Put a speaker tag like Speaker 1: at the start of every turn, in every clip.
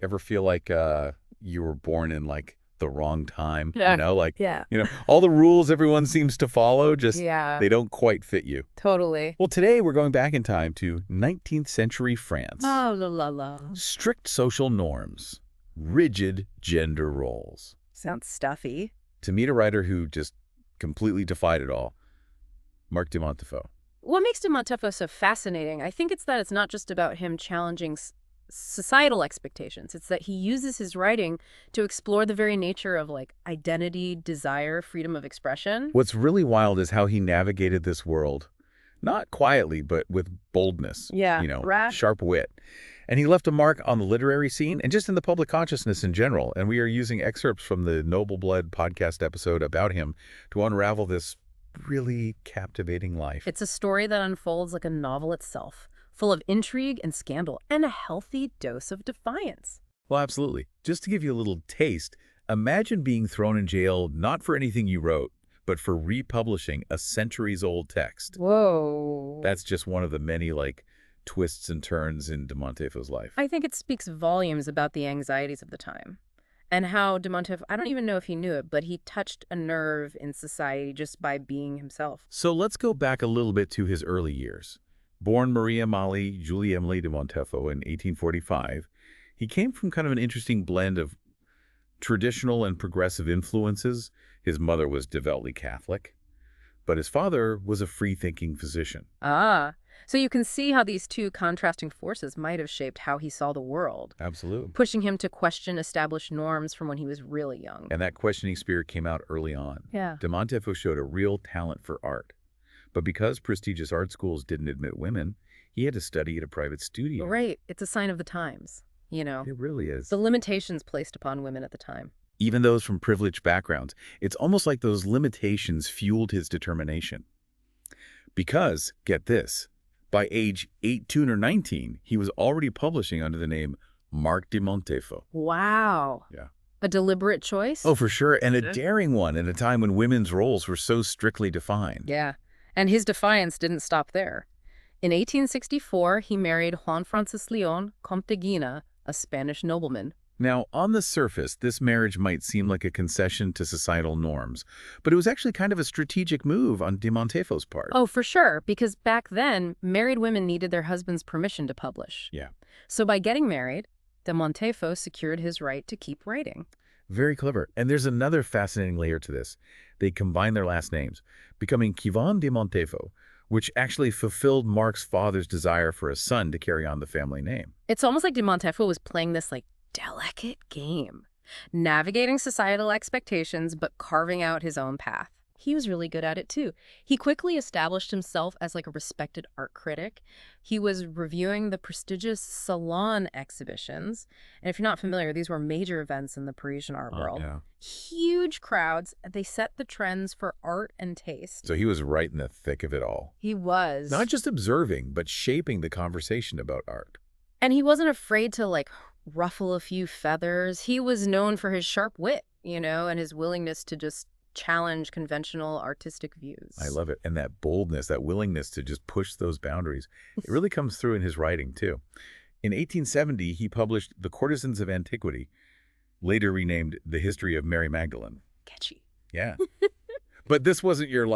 Speaker 1: Ever feel like you were born in like the wrong time?
Speaker 2: Yeah.
Speaker 1: Like,
Speaker 2: Yeah.
Speaker 1: all the rules everyone seems to follow, just
Speaker 2: Yeah,
Speaker 1: they don't quite fit you.
Speaker 2: totally.
Speaker 1: Well, today we're going back in time to 19th century France.
Speaker 2: Oh, la la la.
Speaker 1: Strict social norms, rigid gender roles.
Speaker 2: Sounds stuffy.
Speaker 1: To meet a writer who just completely defied it all, Marc de Montifaud.
Speaker 2: What makes de Montifaud so fascinating, I think it's that it's not just about him challenging societal expectations. It's that he uses his writing to explore the very nature of like identity, desire, freedom of expression.
Speaker 1: What's really wild is how he navigated this world, not quietly, but with boldness,
Speaker 2: Yeah, brash.
Speaker 1: sharp wit. And he left a mark on the literary scene and just in the public consciousness in general. And we are using excerpts from the Noble Blood podcast episode about him to unravel this really captivating life.
Speaker 2: It's a story that unfolds like a novel itself, full of intrigue and scandal and a healthy dose of defiance.
Speaker 1: Well, absolutely. Just to give you a little taste, imagine being thrown in jail not for anything you wrote, but for republishing a centuries-old text.
Speaker 2: Whoa.
Speaker 1: That's just one of the many, twists and turns in de Montifaud's life.
Speaker 2: I think it speaks volumes about the anxieties of the time and how de Montifaud, I don't even know if he knew it, but he touched a nerve in society just by being himself.
Speaker 1: So let's go back a little bit to his early years. Born Marie Amalie Julie Emily de Montifaud in 1845, he came from kind of an interesting blend of traditional and progressive influences. His mother was devoutly Catholic, but his father was a free-thinking physician.
Speaker 2: Ah, so you can see how these two contrasting forces might have shaped how he saw the world,
Speaker 1: Absolutely.
Speaker 2: pushing him to question established norms from when he was really young.
Speaker 1: And that questioning spirit came out early on.
Speaker 2: Yeah.
Speaker 1: De Montifaud showed a real talent for art. But because prestigious art schools didn't admit women, he had to study at a private studio.
Speaker 2: Right. It's a sign of the times,
Speaker 1: It really is.
Speaker 2: the limitations placed upon women at the time.
Speaker 1: Even those from privileged backgrounds, it's almost like those limitations fueled his determination. Because, get this, by age 18 or 19, he was already publishing under the name Marc de Montifaud.
Speaker 2: Wow.
Speaker 1: Yeah.
Speaker 2: A deliberate choice?
Speaker 1: Oh, for sure, and a daring one at a time when women's roles were so strictly defined.
Speaker 2: Yeah. And his defiance didn't stop there. In 1864, he married Juan Francis Leon, Comte de Guina, a Spanish nobleman.
Speaker 1: Now, on the surface, this marriage might seem like a concession to societal norms, but it was actually kind of a strategic move on de Montifaud's part.
Speaker 2: Oh, for sure, because back then, married women needed their husband's permission to publish.
Speaker 1: Yeah.
Speaker 2: So by getting married, de Montifaud secured his right to keep writing.
Speaker 1: Very clever. And there's another fascinating layer to this. They combined their last names, becoming Quivant de Montifaud, which actually fulfilled Marc's father's desire for a son to carry on the family name.
Speaker 2: It's almost like de Montifaud was playing this delicate game, navigating societal expectations but carving out his own path. He was really good at it too. He quickly established himself as a respected art critic. He was reviewing the prestigious Salon exhibitions. And if you're not familiar, these were major events in the Parisian art world.
Speaker 1: Yeah.
Speaker 2: Huge crowds. They set the trends for art and taste.
Speaker 1: So he was right in the thick of it all.
Speaker 2: He was.
Speaker 1: Not just observing, but shaping the conversation about art.
Speaker 2: And he wasn't afraid to ruffle a few feathers. He was known for his sharp wit, and his willingness to just challenge conventional artistic views.
Speaker 1: I love it. And that boldness, that willingness to just push those boundaries, it really comes through in his writing, too. In 1870, he published The Courtesans of Antiquity, later renamed The History of Mary Magdalene.
Speaker 2: Catchy.
Speaker 1: Yeah. But this wasn't your,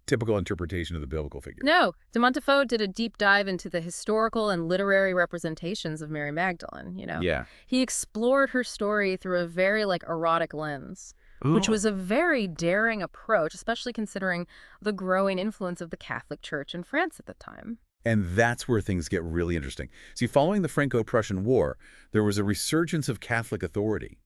Speaker 1: typical interpretation of the biblical figure.
Speaker 2: No, de Montifaud did a deep dive into the historical and literary representations of Mary Magdalene,
Speaker 1: Yeah.
Speaker 2: He explored her story through a very, erotic lens, which was a very daring approach, especially considering the growing influence of the Catholic Church in France at the time.
Speaker 1: And that's where things get really interesting. See, following the Franco-Prussian War, there was a resurgence of Catholic authority,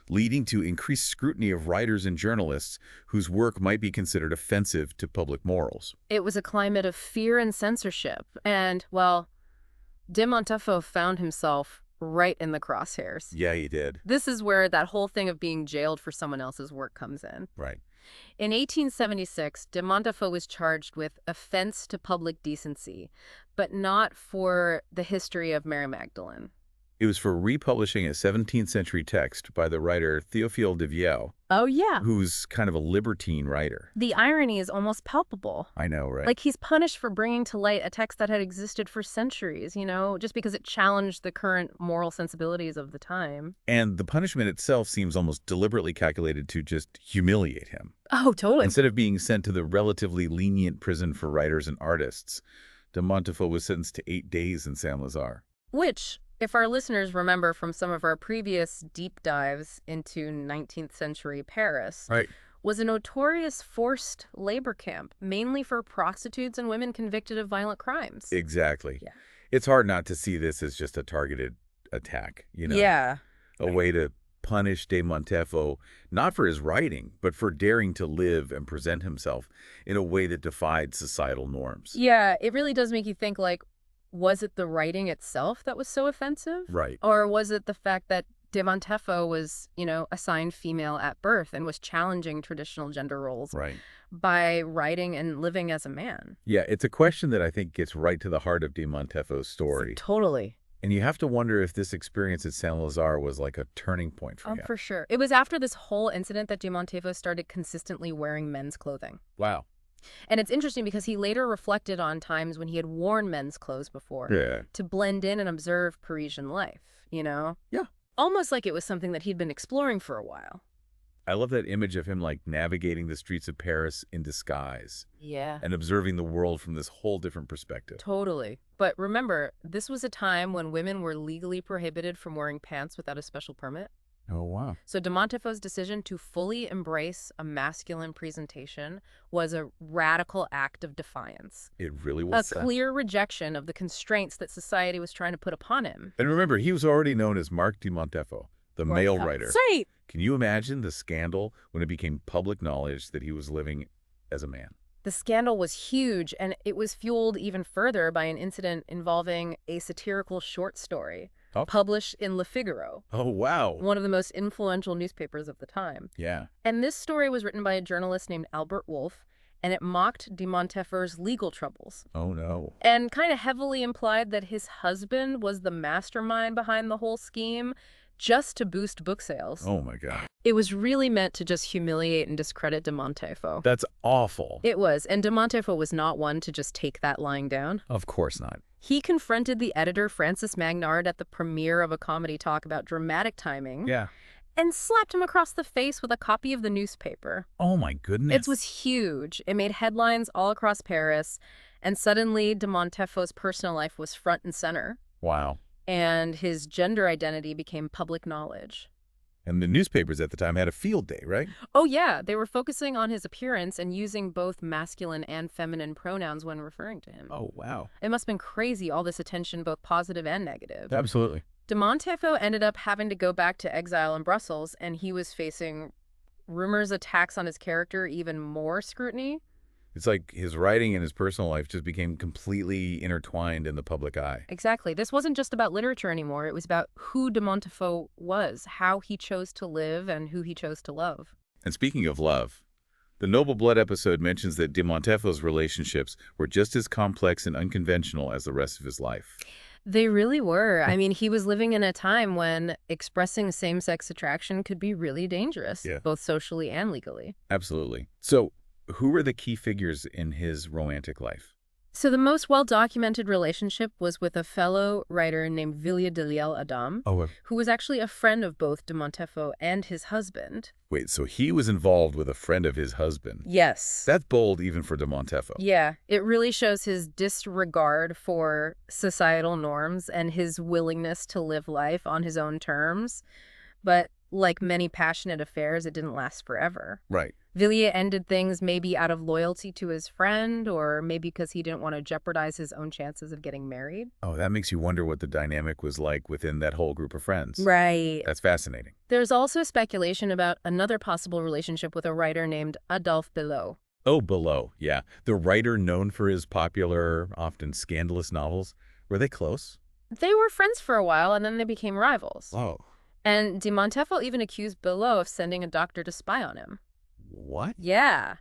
Speaker 1: leading to increased scrutiny of writers and journalists whose work might be considered offensive to public morals.
Speaker 2: It was a climate of fear and censorship, and, de Montifaud found himself right in the crosshairs.
Speaker 1: Yeah, he did.
Speaker 2: This is where that whole thing of being jailed for someone else's work comes in.
Speaker 1: Right.
Speaker 2: In 1876, de Montifaud was charged with offense to public decency, but not for the history of Mary Magdalene.
Speaker 1: It was for republishing a 17th century text by the writer Théophile de Vielle,
Speaker 2: Oh, yeah.
Speaker 1: who's kind of a libertine writer.
Speaker 2: The irony is almost palpable.
Speaker 1: I know, right?
Speaker 2: Like, he's punished for bringing to light a text that had existed for centuries, just because it challenged the current moral sensibilities of the time.
Speaker 1: And the punishment itself seems almost deliberately calculated to just humiliate him.
Speaker 2: Oh, totally.
Speaker 1: Instead of being sent to the relatively lenient prison for writers and artists, de Montifaud was sentenced to 8 days in Saint-Lazare.
Speaker 2: Which, if our listeners remember from some of our previous deep dives into 19th century Paris,
Speaker 1: Right.
Speaker 2: was a notorious forced labor camp, mainly for prostitutes and women convicted of violent crimes.
Speaker 1: Exactly.
Speaker 2: Yeah.
Speaker 1: It's hard not to see this as just a targeted attack,
Speaker 2: Yeah.
Speaker 1: a way to punish de Montifaud, not for his writing, but for daring to live and present himself in a way that defied societal norms.
Speaker 2: Yeah, it really does make you think, like, was it the writing itself that was so offensive?
Speaker 1: Right.
Speaker 2: Or was it the fact that de Montifaud was, assigned female at birth and was challenging traditional gender roles
Speaker 1: Right.
Speaker 2: by writing and living as a man?
Speaker 1: Yeah, it's a question that I think gets right to the heart of de Montifaud's story.
Speaker 2: Totally.
Speaker 1: And you have to wonder if this experience at Saint-Lazare was like a turning point for him.
Speaker 2: For sure. It was after this whole incident that de Montifaud started consistently wearing men's clothing.
Speaker 1: Wow.
Speaker 2: And it's interesting because he later reflected on times when he had worn men's clothes before
Speaker 1: Yeah.
Speaker 2: to blend in and observe Parisian life,
Speaker 1: Yeah.
Speaker 2: Almost like it was something that he'd been exploring for a while.
Speaker 1: I love that image of him like navigating the streets of Paris in disguise
Speaker 2: Yeah.
Speaker 1: and observing the world from this whole different perspective.
Speaker 2: Totally. But remember, this was a time when women were legally prohibited from wearing pants without a special permit.
Speaker 1: Oh, wow.
Speaker 2: So de Montifaud's decision to fully embrace a masculine presentation was a radical act of defiance.
Speaker 1: It really was.
Speaker 2: A clear rejection of the constraints that society was trying to put upon him.
Speaker 1: And remember, he was already known as Marc de Montifaud, the male writer.
Speaker 2: Right.
Speaker 1: Can you imagine the scandal when it became public knowledge that he was living as a man?
Speaker 2: The scandal was huge, and it was fueled even further by an incident involving a satirical short story published in Le Figaro,
Speaker 1: Oh, wow.
Speaker 2: one of the most influential newspapers of the time.
Speaker 1: Yeah.
Speaker 2: And this story was written by a journalist named Albert Wolff, and it mocked de Montifaud's legal troubles
Speaker 1: Oh, no.
Speaker 2: and kind of heavily implied that his husband was the mastermind behind the whole scheme just to boost book sales.
Speaker 1: Oh, my God.
Speaker 2: It was really meant to just humiliate and discredit de Montifaud.
Speaker 1: That's awful.
Speaker 2: It was, and de Montifaud was not one to just take that lying down.
Speaker 1: Of course not.
Speaker 2: He confronted the editor, Francis Magnard, at the premiere of a comedy talk about dramatic timing.
Speaker 1: Yeah.
Speaker 2: And slapped him across the face with a copy of the newspaper.
Speaker 1: Oh, my goodness.
Speaker 2: It was huge. It made headlines all across Paris, and suddenly de Montifaud's personal life was front and center,
Speaker 1: Wow.
Speaker 2: and his gender identity became public knowledge.
Speaker 1: And the newspapers at the time had a field day, right?
Speaker 2: Oh, yeah. They were focusing on his appearance and using both masculine and feminine pronouns when referring to him.
Speaker 1: Oh, wow.
Speaker 2: It must have been crazy, all this attention, both positive and negative.
Speaker 1: Absolutely.
Speaker 2: De Montifaud ended up having to go back to exile in Brussels, and he was facing rumors, attacks on his character, even more scrutiny.
Speaker 1: It's like his writing and his personal life just became completely intertwined in the public eye.
Speaker 2: Exactly. This wasn't just about literature anymore. It was about who de Montifaud was, how he chose to live, and who he chose to love.
Speaker 1: And speaking of love, the Noble Blood episode mentions that de Montifaud's relationships were just as complex and unconventional as the rest of his life.
Speaker 2: They really were. I mean, he was living in a time when expressing same-sex attraction could be really dangerous, both socially and legally.
Speaker 1: Absolutely. So, who were the key figures in his romantic life?
Speaker 2: So the most well-documented relationship was with a fellow writer named Villiers de l'Isle Adam, who was actually a friend of both de Montifaud and his husband.
Speaker 1: Wait, so he was involved with a friend of his husband?
Speaker 2: Yes.
Speaker 1: That's bold even for de Montifaud.
Speaker 2: Yeah, it really shows his disregard for societal norms and his willingness to live life on his own terms. But like many passionate affairs, it didn't last forever.
Speaker 1: Right.
Speaker 2: Villiers ended things maybe out of loyalty to his friend, or maybe because he didn't want to jeopardize his own chances of getting married.
Speaker 1: Oh, that makes you wonder what the dynamic was like within that whole group of friends.
Speaker 2: Right.
Speaker 1: That's fascinating.
Speaker 2: There's also speculation about another possible relationship with a writer named Adolphe Belot.
Speaker 1: Oh, Belot, yeah. The writer known for his popular, often scandalous novels. Were they close?
Speaker 2: They were friends for a while, and then they became rivals.
Speaker 1: Oh.
Speaker 2: And de Montifaud even accused Belot of sending a doctor to spy on him.
Speaker 1: What?
Speaker 2: Yeah.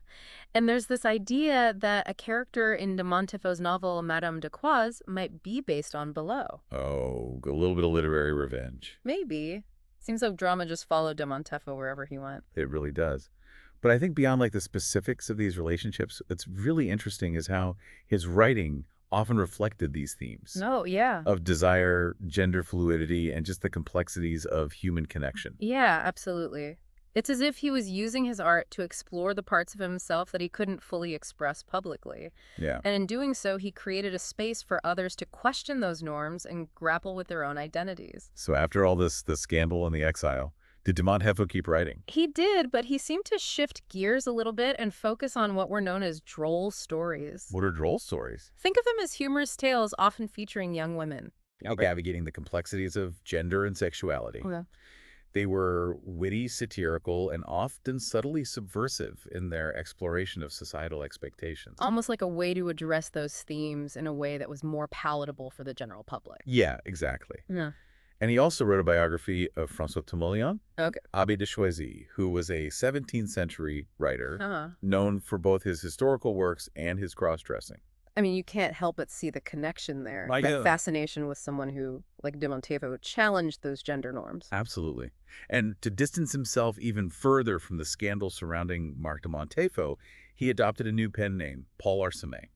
Speaker 2: And there's this idea that a character in de Montifaud's novel Madame de Croix might be based on Below.
Speaker 1: Oh, a little bit of literary revenge.
Speaker 2: Maybe. Seems like drama just followed de Montifaud wherever he went.
Speaker 1: It really does. But I think beyond like the specifics of these relationships, what's really interesting is how his writing often reflected these themes
Speaker 2: No, yeah.
Speaker 1: of desire, gender fluidity, and just the complexities of human connection.
Speaker 2: Yeah, absolutely. It's as if he was using his art to explore the parts of himself that he couldn't fully express publicly.
Speaker 1: Yeah.
Speaker 2: And in doing so, he created a space for others to question those norms and grapple with their own identities.
Speaker 1: So after all this, the scandal and the exile, did de Montifaud keep writing?
Speaker 2: He did, but he seemed to shift gears a little bit and focus on what were known as droll stories.
Speaker 1: What are droll stories?
Speaker 2: Think of them as humorous tales often featuring young women.
Speaker 1: Navigating the complexities of gender and sexuality.
Speaker 2: Okay.
Speaker 1: They were witty, satirical, and often subtly subversive in their exploration of societal expectations.
Speaker 2: Almost like a way to address those themes in a way that was more palatable for the general public.
Speaker 1: Yeah, exactly.
Speaker 2: Yeah.
Speaker 1: And he also wrote a biography of François Timoleon,
Speaker 2: Okay.
Speaker 1: Abbé de Choisy, who was a 17th century writer
Speaker 2: Uh-huh.
Speaker 1: known for both his historical works and his cross-dressing.
Speaker 2: I mean, you can't help but see the connection there.
Speaker 1: Like,
Speaker 2: That fascination with someone who, like de Montifaud, challenged those gender norms.
Speaker 1: Absolutely. And to distance himself even further from the scandal surrounding Marc de Montifaud, he adopted a new pen name, Paul Arsamé.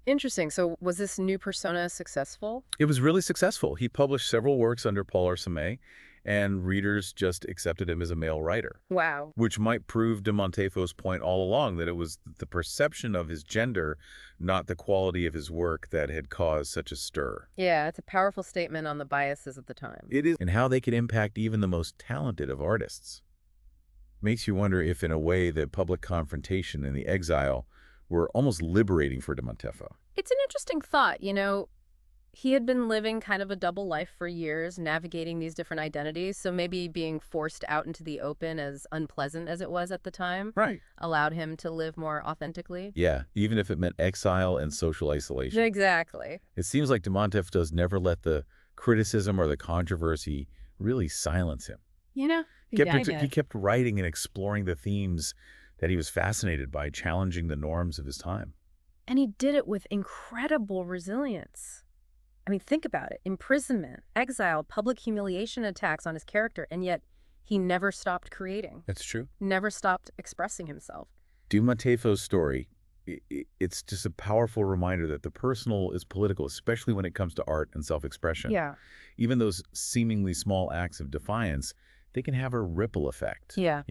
Speaker 2: Interesting. So was this new persona successful?
Speaker 1: It was really successful. He published several works under Paul Arsamé, and readers just accepted him as a male writer,
Speaker 2: Wow.
Speaker 1: which might prove de Montifaud's point all along that it was the perception of his gender, not the quality of his work, that had caused such a stir.
Speaker 2: Yeah, it's a powerful statement on the biases of the time.
Speaker 1: It is, and how they could impact even the most talented of artists. Makes you wonder if, in a way, the public confrontation and the exile were almost liberating for de Montifaud.
Speaker 2: It's an interesting thought. He had been living kind of a double life for years, navigating these different identities. So maybe being forced out into the open, as unpleasant as it was at the time,
Speaker 1: Right.
Speaker 2: allowed him to live more authentically.
Speaker 1: Yeah, even if it meant exile and social isolation.
Speaker 2: Exactly.
Speaker 1: It seems like de Montifaud does never let the criticism or the controversy really silence him. He kept writing and exploring the themes that he was fascinated by, challenging the norms of his time.
Speaker 2: And he did it with incredible resilience. I mean, think about it. Imprisonment, exile, public humiliation attacks on his character, and yet he never stopped creating,
Speaker 1: That's true.
Speaker 2: never stopped expressing himself.
Speaker 1: de Montifaud's story, it's just a powerful reminder that the personal is political, especially when it comes to art and self-expression.
Speaker 2: Yeah.
Speaker 1: Even those seemingly small acts of defiance, they can have a ripple effect.
Speaker 2: Yeah.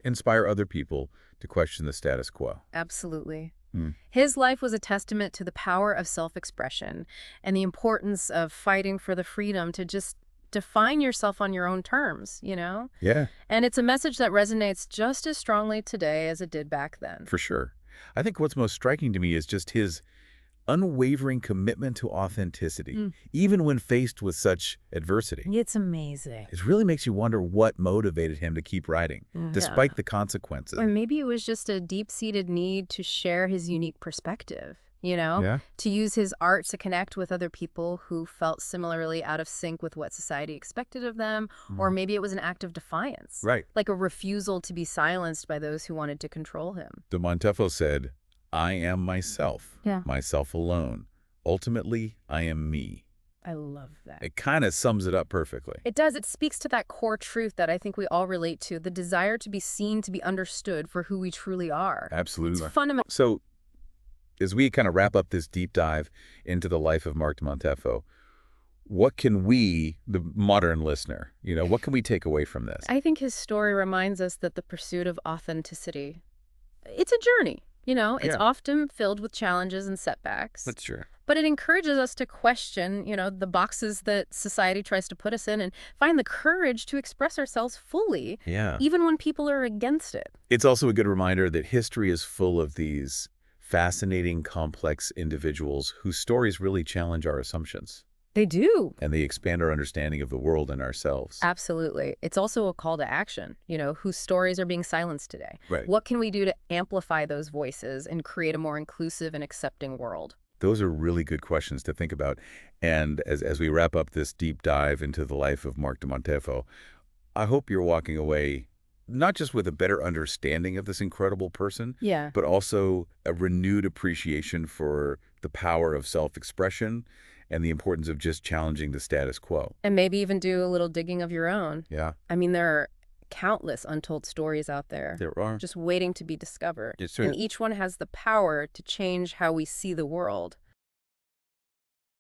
Speaker 1: Inspire other people to question the status quo.
Speaker 2: Absolutely.
Speaker 1: Hmm.
Speaker 2: His life was a testament to the power of self-expression and the importance of fighting for the freedom to just define yourself on your own terms,
Speaker 1: Yeah,
Speaker 2: And it's a message that resonates just as strongly today as it did back then.
Speaker 1: for sure. I think what's most striking to me is just his unwavering commitment to authenticity, even when faced with such adversity.
Speaker 2: It's amazing.
Speaker 1: It really makes you wonder what motivated him to keep writing, despite the consequences.
Speaker 2: Or maybe it was just a deep-seated need to share his unique perspective,
Speaker 1: Yeah.
Speaker 2: to use his art to connect with other people who felt similarly out of sync with what society expected of them, or maybe it was an act of defiance,
Speaker 1: Right.
Speaker 2: like a refusal to be silenced by those who wanted to control him.
Speaker 1: De Montifaud said, "I am myself, myself alone. Ultimately, I am me."
Speaker 2: I love that.
Speaker 1: It kind of sums it up perfectly.
Speaker 2: It does. It speaks to that core truth that I think we all relate to, the desire to be seen, to be understood for who we truly are.
Speaker 1: Absolutely.
Speaker 2: It's fundamental.
Speaker 1: So, as we kind of wrap up this deep dive into the life of Marc de Montifaud, what can we, the modern listener, what can we take away from this?
Speaker 2: I think his story reminds us that the pursuit of authenticity, it's a journey. It's often filled with challenges and setbacks.
Speaker 1: That's true.
Speaker 2: But it encourages us to question, the boxes that society tries to put us in and find the courage to express ourselves fully,
Speaker 1: Yeah.
Speaker 2: even when people are against it.
Speaker 1: It's also a good reminder that history is full of these fascinating, complex individuals whose stories really challenge our assumptions.
Speaker 2: They do.
Speaker 1: And they expand our understanding of the world and ourselves.
Speaker 2: Absolutely. It's also a call to action, whose stories are being silenced today.
Speaker 1: Right.
Speaker 2: What can we do to amplify those voices and create a more inclusive and accepting world?
Speaker 1: Those are really good questions to think about. And as we wrap up this deep dive into the life of Marc de Montifaud, I hope you're walking away not just with a better understanding of this incredible person,
Speaker 2: Yeah.
Speaker 1: but also a renewed appreciation for the power of self-expression and the importance of just challenging the status quo.
Speaker 2: And maybe even do a little digging of your own.
Speaker 1: Yeah,
Speaker 2: I mean, there are countless untold stories out there
Speaker 1: there are.
Speaker 2: just waiting to be discovered.
Speaker 1: It's
Speaker 2: And
Speaker 1: true.
Speaker 2: each one has the power to change how we see the world.